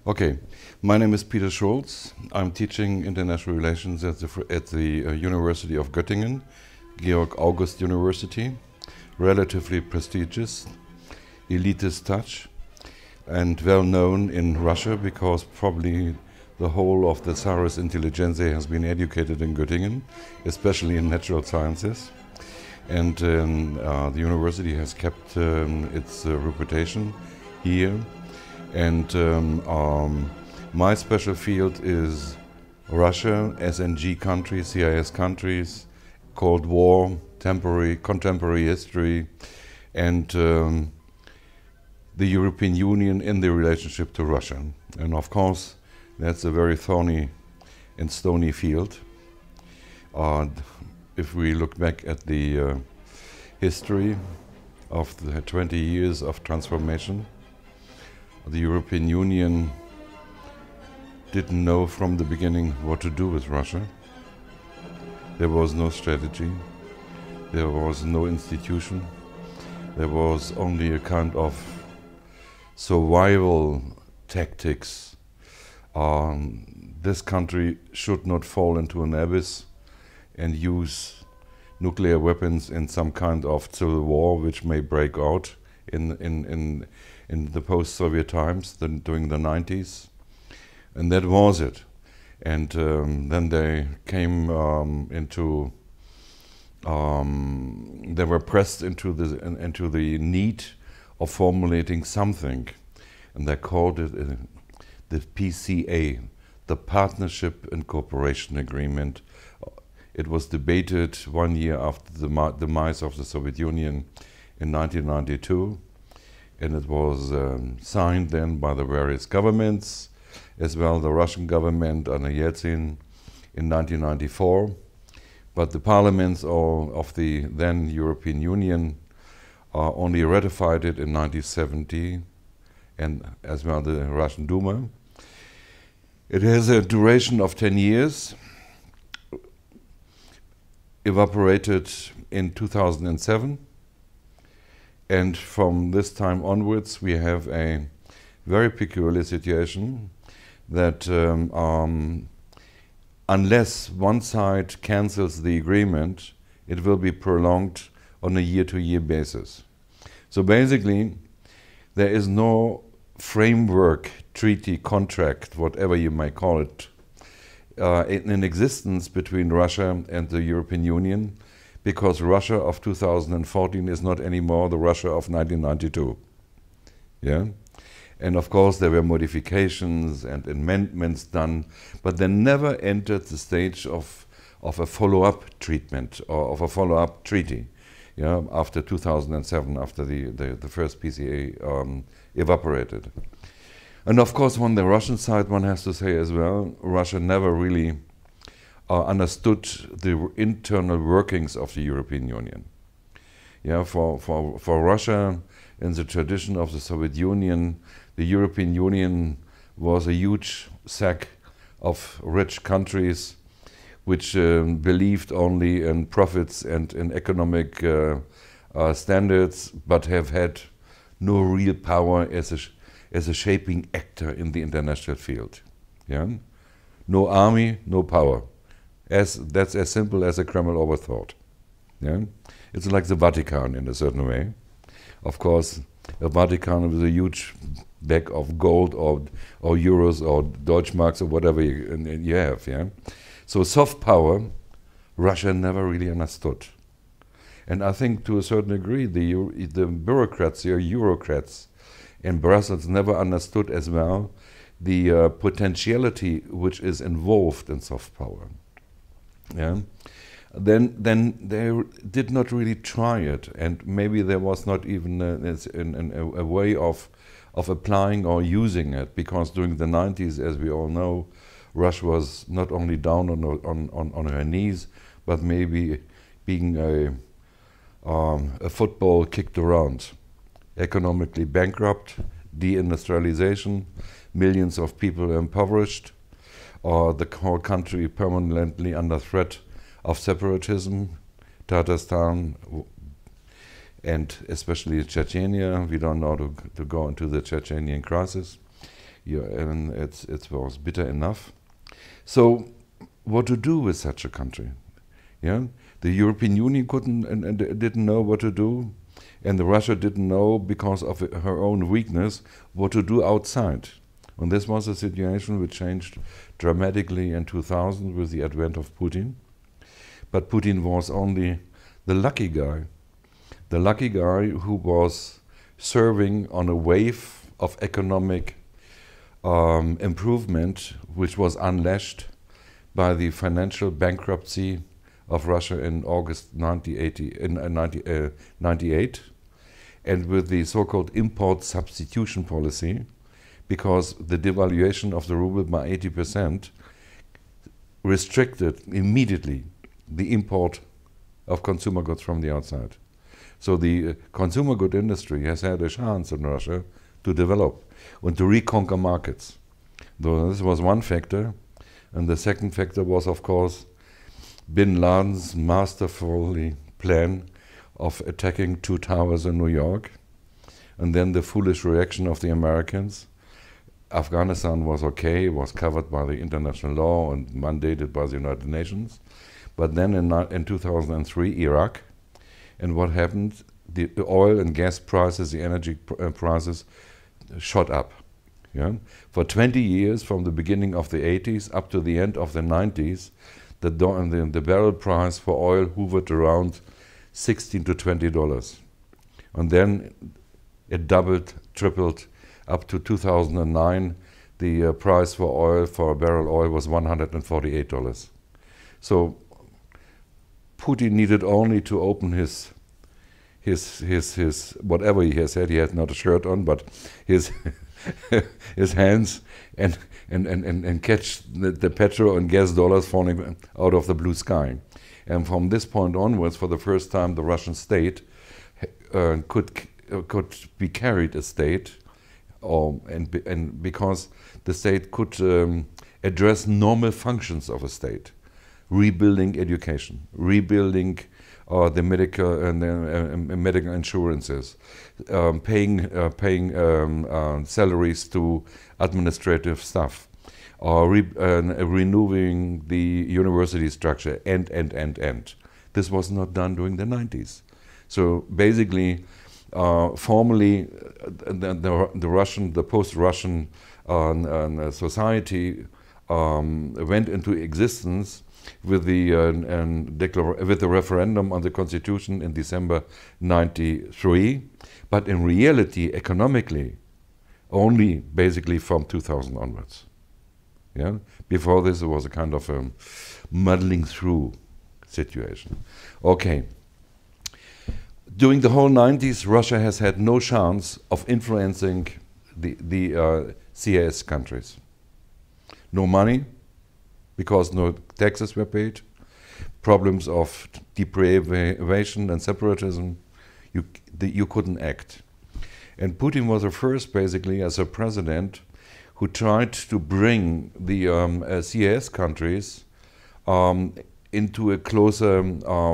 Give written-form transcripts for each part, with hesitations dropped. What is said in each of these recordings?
Okay, my name is Peter Schulze. I'm teaching international relations at the University of Goettingen, Georg-August University. Relatively prestigious, elitist touch, and well known in Russia because probably the whole of the Tsarist intelligentsia has been educated in Goettingen, especially in natural sciences. And the university has kept its reputation here. And my special field is Russia, SNG countries, CIS countries, Cold War, contemporary history, and the European Union in the relationship to Russia. And of course, that's a very thorny and stony field. If we look back at the history of the 20 years of transformation, the European Union didn't know from the beginning what to do with Russia. There was no strategy, there was no institution, there was only a kind of survival tactics. This country should not fall into an abyss and use nuclear weapons in some kind of civil war which may break out in the post-Soviet times during the 90s. And that was it. And then they came they were pressed into the need of formulating something. And they called it the PCA, the Partnership and Cooperation Agreement. It was debated 1 year after the demise of the Soviet Union in 1992. And it was signed then by the various governments, as well the Russian government under Yeltsin in 1994. But the parliaments of the then European Union only ratified it in 1970, and as well the Russian Duma. It has a duration of 10 years, evaporated in 2007. And from this time onwards, we have a very peculiar situation that unless one side cancels the agreement, it will be prolonged on a year-to-year basis. So basically, there is no framework, treaty, contract, whatever you may call it, in existence between Russia and the European Union, because Russia of 2014 is not anymore the Russia of 1992. Yeah? And of course there were modifications and amendments done, but they never entered the stage of a follow-up treatment or of a follow-up treaty. Yeah? After 2007, after the first PCA evaporated. And of course on the Russian side one has to say as well, Russia never really understood the internal workings of the European Union. Yeah, for Russia, in the tradition of the Soviet Union, the European Union was a huge sack of rich countries which believed only in profits and in economic standards, but have had no real power as a shaping actor in the international field. Yeah? No army, no power. That's as simple as a Kremlin overthought. Yeah? It's like the Vatican in a certain way. Of course, the Vatican with a huge bag of gold or euros or Deutschmarks or whatever you have. Yeah? So soft power, Russia never really understood. And I think to a certain degree the bureaucrats, the Eurocrats in Brussels never understood as well the potentiality which is involved in soft power. Yeah. Then they did not really try it, and maybe there was not even a way of applying or using it, because during the 90s, as we all know, Russia was not only down on her knees, but maybe being a football kicked around, economically bankrupt, deindustrialization, millions of people impoverished, the whole country permanently under threat of separatism, Tatarstan, and especially Chechnya. We don't know to go into the Chechenian crisis. Yeah, and it was bitter enough. So, what to do with such a country? Yeah, the European Union couldn't and didn't know what to do, and Russia didn't know because of her own weakness what to do outside. And this was a situation which changed dramatically in 2000 with the advent of Putin. But Putin was only the lucky guy who was serving on a wave of economic improvement which was unleashed by the financial bankruptcy of Russia in August 1998, and with the so-called import substitution policy, because the devaluation of the ruble by 80% restricted immediately the import of consumer goods from the outside. So the consumer good industry has had a chance in Russia to develop and to reconquer markets. Though this was one factor, and the second factor was, of course, Bin Laden's masterfully plan of attacking 2 towers in New York, and then the foolish reaction of the Americans. Afghanistan was okay, was covered by the international law and mandated by the United Nations. But then in 2003, Iraq, and what happened? The oil and gas prices, the energy prices shot up. Yeah? For 20 years, from the beginning of the 80s up to the end of the 90s, the barrel price for oil hovered around $16 to $20. And then it doubled, tripled, up to 2009. The price for oil, for a barrel oil, was $148. So Putin needed only to open his whatever he has said. He had not a shirt on, but his his hands and catch the petrol and gas dollars falling out of the blue sky. And from this point onwards, for the first time, the Russian state could be carried a state, and because the state could address normal functions of a state, rebuilding education, rebuilding the medical and medical insurances, paying salaries to administrative staff, renewing the university structure, and. This was not done during the 90s. So basically, formally, the post-Russian society went into existence with the referendum on the constitution in December '93, but in reality, economically, only basically from 2000 onwards. Yeah, before this, it was a kind of muddling through situation. Okay. During the whole 90s, Russia has had no chance of influencing the CIS countries. No money, because no taxes were paid. Problems of deprivation and separatism. You couldn't act. And Putin was the first, basically, as a president, who tried to bring the CIS countries into a closer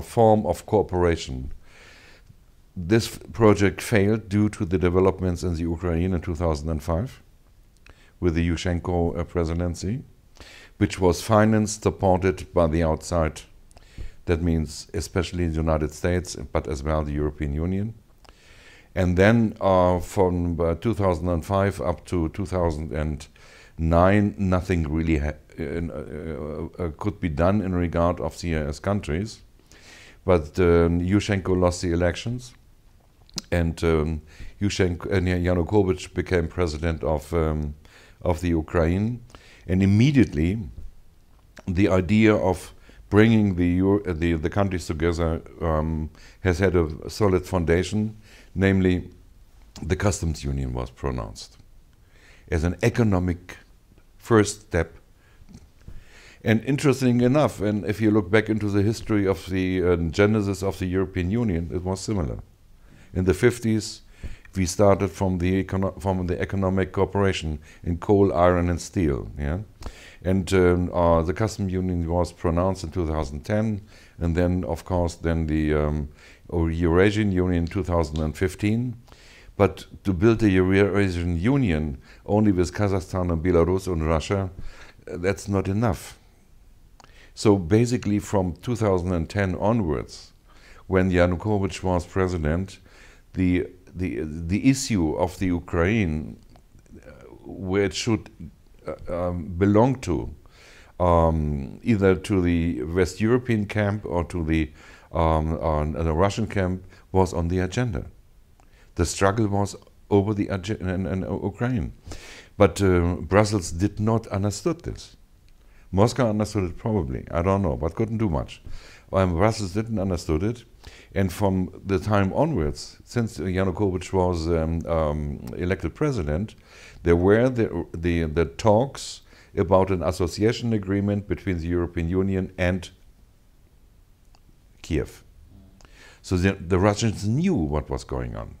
form of cooperation. This project failed due to the developments in the Ukraine in 2005 with the Yushchenko presidency, which was financed, supported by the outside. That means especially the United States, but as well the European Union. And then from 2005 up to 2009, nothing really could be done in regard of CIS countries. But Yushchenko lost the elections, and Yanukovych became president of the Ukraine, and immediately the idea of bringing the countries together has had a solid foundation. Namely, the customs union was pronounced as an economic first step. And interesting enough, and if you look back into the history of the genesis of the European Union, it was similar. In the 50s, we started from the economic cooperation in coal, iron, and steel. Yeah? And the customs union was pronounced in 2010, and then, of course, then the Eurasian Union in 2015. But to build a Eurasian Union only with Kazakhstan and Belarus and Russia, that's not enough. So basically from 2010 onwards, when Yanukovych was president, the issue of the Ukraine, where it should belong to, either to the West European camp or to the Russian camp, was on the agenda. The struggle was over the in Ukraine. But Brussels did not understood this. Moscow understood it probably, I don't know, but couldn't do much. Brussels didn't understood it, and from the time onwards, since Yanukovych was elected president, there were the talks about an association agreement between the European Union and Kiev. So the Russians knew what was going on,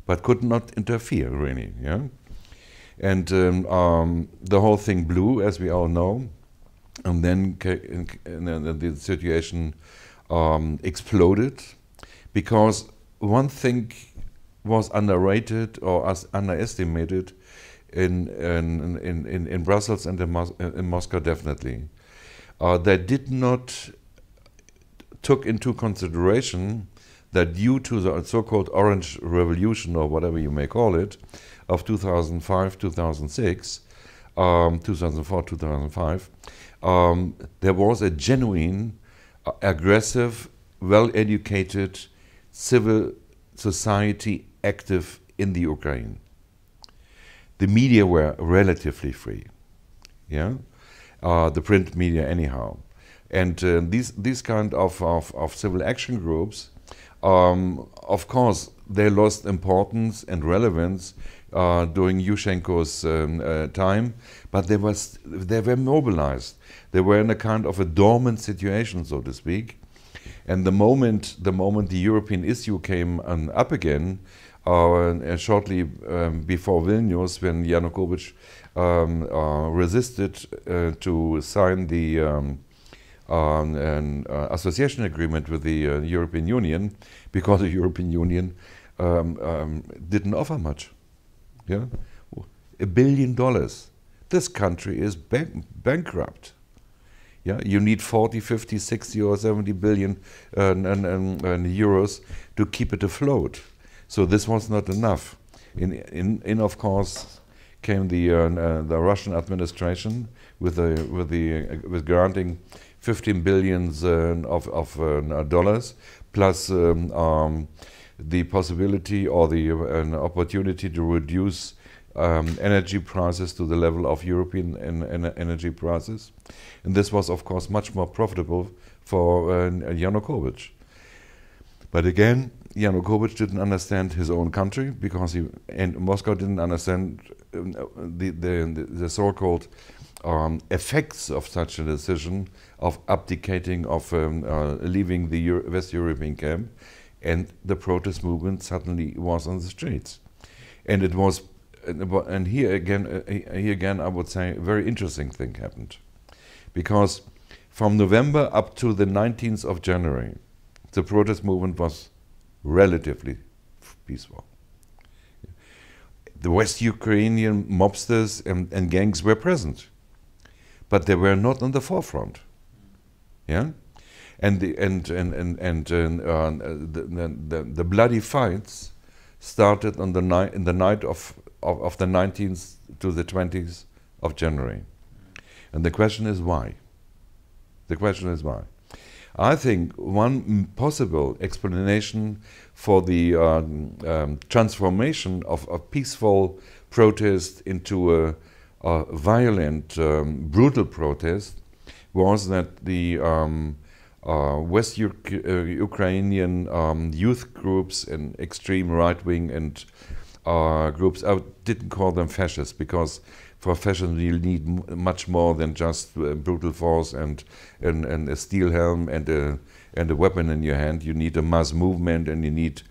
but could not interfere, really. Yeah? And the whole thing blew, as we all know, and then the situation exploded, because one thing was underrated or underestimated in Brussels and in Moscow, definitely. They did not took into consideration that due to the so-called Orange Revolution, or whatever you may call it, of 2005, 2006, 2004, 2005, there was a genuine, aggressive, well-educated civil society active in the Ukraine. The media were relatively free, yeah, the print media anyhow, and these kind of civil action groups, of course, they lost importance and relevance during Yushchenko's time, but they were mobilized. They were in a kind of a dormant situation, so to speak. And the moment the European issue came up again, shortly before Vilnius, when Yanukovych resisted to sign the an association agreement with the European Union, because the European Union didn't offer much. Yeah, $1 billion. This country is bankrupt. Yeah, you need 40, 50, 60 or 70 billion euros to keep it afloat. So this was not enough. In of course came the Russian administration with granting 15 billions of dollars, plus the possibility or the opportunity to reduce energy prices to the level of European energy prices. And this was, of course, much more profitable for Yanukovych. But again, Yanukovych didn't understand his own country, because and Moscow didn't understand the so-called effects of such a decision of abdicating, of leaving the West European camp, and the protest movement suddenly was on the streets. And it was, and here again, I would say a very interesting thing happened, because from November up to the 19th of January, the protest movement was relatively peaceful. The West Ukrainian mobsters and gangs were present, but they were not on the forefront. Yeah, and the bloody fights started on in the night of the 19th to the 20th of January, and the question is why. The question is why. I think one possible explanation for the transformation of a peaceful protest into a violent, brutal protest was that the West Ukrainian youth groups and extreme right-wing and groups, I didn't call them fascists, because for fascism you need much more than just brutal force and a steel helm and a weapon in your hand. You need a mass movement, and you need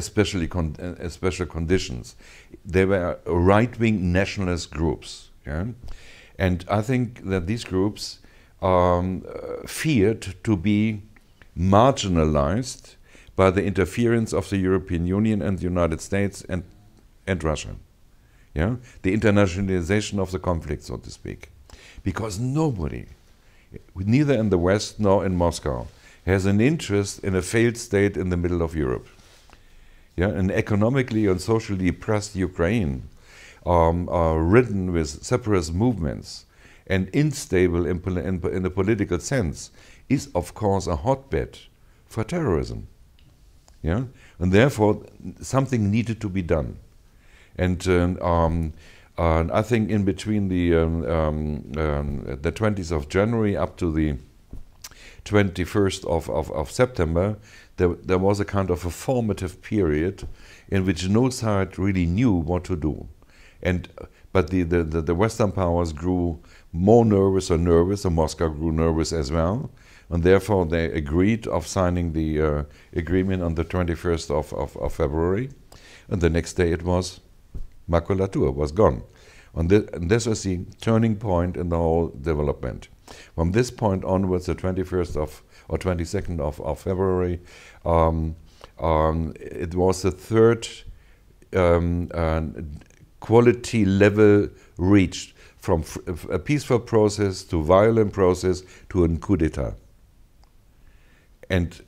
special conditions. They were right-wing nationalist groups, yeah? And I think that these groups feared to be marginalized by the interference of the European Union and the United States and Russia. Yeah? The internationalization of the conflict, so to speak. Because nobody, neither in the West nor in Moscow, has an interest in a failed state in the middle of Europe. Yeah? An economically and socially depressed Ukraine, ridden with separatist movements and unstable in the political sense, is of course a hotbed for terrorism. Yeah? And therefore something needed to be done. And I think in between the 20th of January up to the 21st of September, there was a kind of a formative period in which no side really knew what to do. But the Western powers grew more nervous, and Moscow grew nervous as well, and therefore they agreed of signing the agreement on the 21st of February, and the next day it was maculatura, was gone. And this was the turning point in the whole development. From this point onwards, the 21st or 22nd of February, it was the third quality level reached, from a peaceful process to violent process to a coup d'etat. And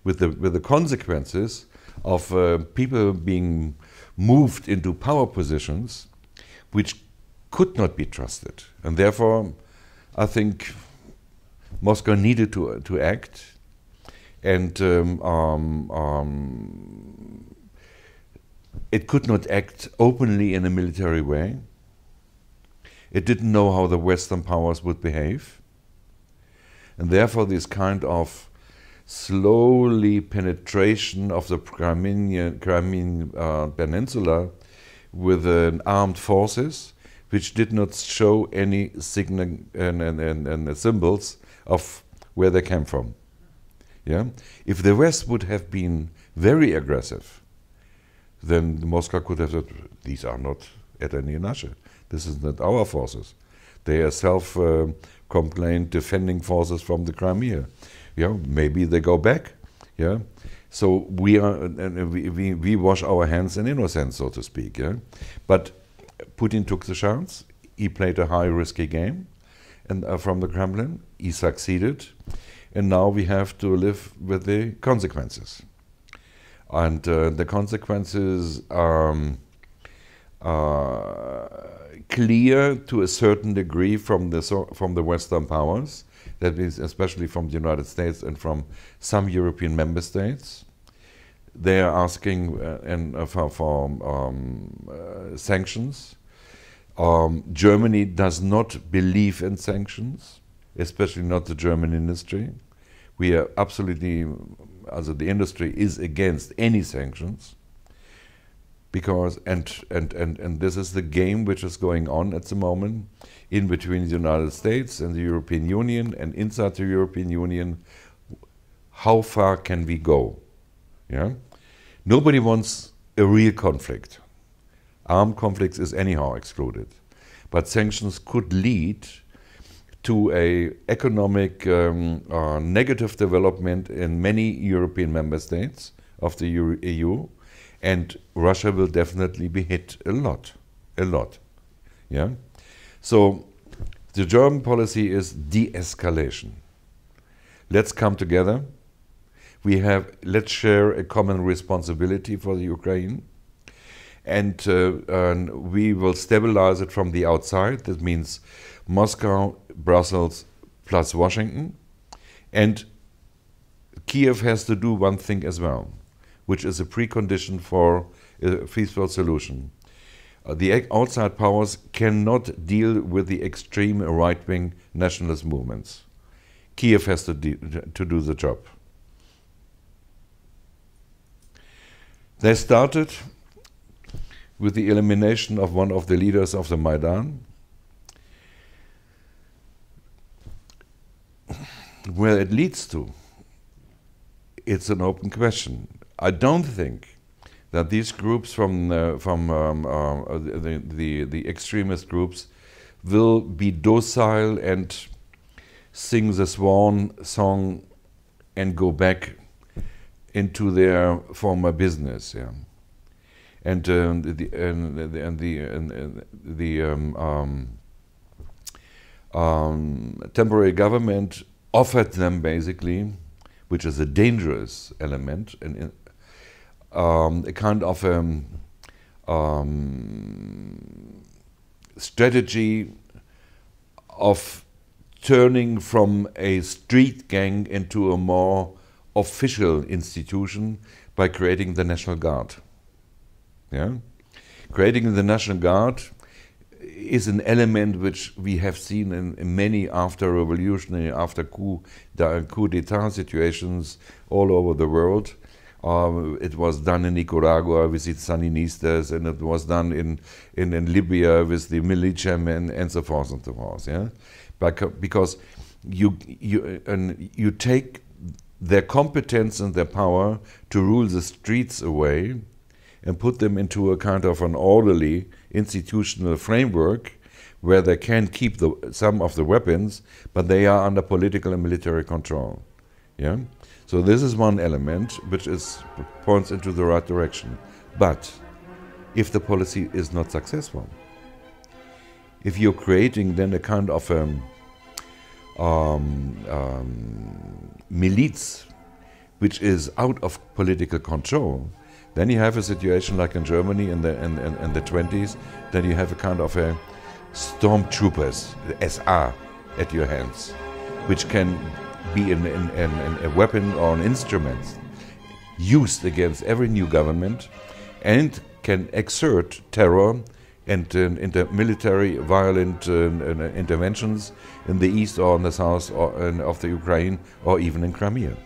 with the consequences of people being moved into power positions which could not be trusted. And therefore, I think Moscow needed to act, and it could not act openly in a military way. It didn't know how the Western powers would behave. And therefore this kind of slowly penetration of the Crimean Peninsula with armed forces, which did not show any signal and symbols of where they came from. Yeah? If the West would have been very aggressive, then Moscow could have said, these are not eternally Nasche. This is not our forces. They are self-complained defending forces from the Crimea. Yeah, maybe they go back. Yeah, so we wash our hands in innocence, so to speak. Yeah, but Putin took the chance. He played a high risky game, and from the Kremlin, he succeeded, and now we have to live with the consequences. And the consequences are clear to a certain degree from the Western powers. That means especially from the United States and from some European member states. They are asking for sanctions. Germany does not believe in sanctions, especially not the German industry. We are absolutely, also the industry is against any sanctions, because and this is the game which is going on at the moment in between the United States and the European Union, and inside the European Union, how far can we go? Yeah, nobody wants a real conflict. Armed conflicts is anyhow excluded, but sanctions could lead to a economic negative development in many European member states of the EU, and Russia will definitely be hit a lot. Yeah. So the German policy is de-escalation. Let's come together. Let's share a common responsibility for the Ukraine, and we will stabilize it from the outside. That means Moscow, Brussels, plus Washington, and Kiev has to do one thing as well, which is a precondition for a peaceful solution. The outside powers cannot deal with the extreme right-wing nationalist movements. Kiev has to do the job. They started with the elimination of one of the leaders of the Maidan. Where it leads to, it's an open question. I don't think that these groups from the extremist groups will be docile and sing the swan song and go back into their former business. Yeah. And temporary government offered them basically, which is a dangerous element, and a kind of strategy of turning from a street gang into a more official institution by creating the National Guard. Yeah? Creating the National Guard is an element which we have seen in many after-revolutionary, after coup d'etat situations all over the world. It was done in Nicaragua with the Sandinistas, and it was done in Libya with the militiamen, and so forth and so forth. Yeah? Because you take their competence and their power to rule the streets away and put them into a kind of an orderly institutional framework where they can keep some of the weapons, but they are under political and military control. Yeah? So this is one element which points into the right direction. But if the policy is not successful, if you're creating then a kind of militia which is out of political control, then you have a situation like in Germany in the 20s. Then you have a kind of a stormtroopers, the SR, at your hands, which can be a weapon or an instrument used against every new government, and can exert terror and military violent interventions in the east or in the south of the Ukraine, or even in Crimea.